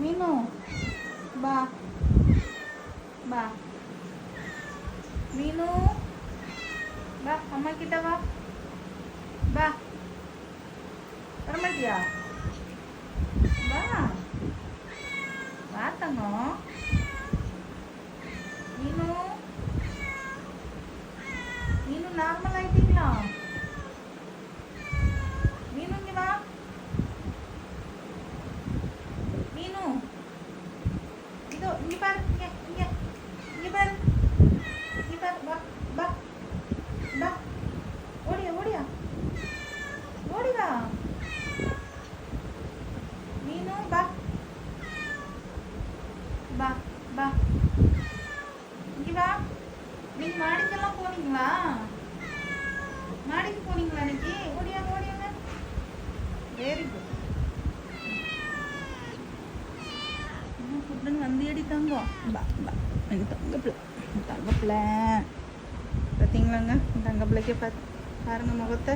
மீனு பா பா மீனு பா அம்மா கிட்ட வா பா வரமாட்டியா வா வா தங்கம் மீனு மீனு நார்மல் ஆயிட்டீங்களா மீனு இங்க வா மீனு இதோ இங்க பாரு இங்க பாரு வா வா வா ஓடியா ஓடி வா மீனு வா வா வா இங்க வா நீங்க மாடிக்கெல்லாம் போனீங்களா மாடிக்கு போனீங்களா இன்னைக்கு ஓடியாங்க வெரி குட் கூப்பிட்டு வந்தியடி தங்கம் பா பா எனக்கு தங்க பிள்ளை பார்த்தீங்களாங்க தங்க பிள்ளைக்கே பாருங்க முகத்தை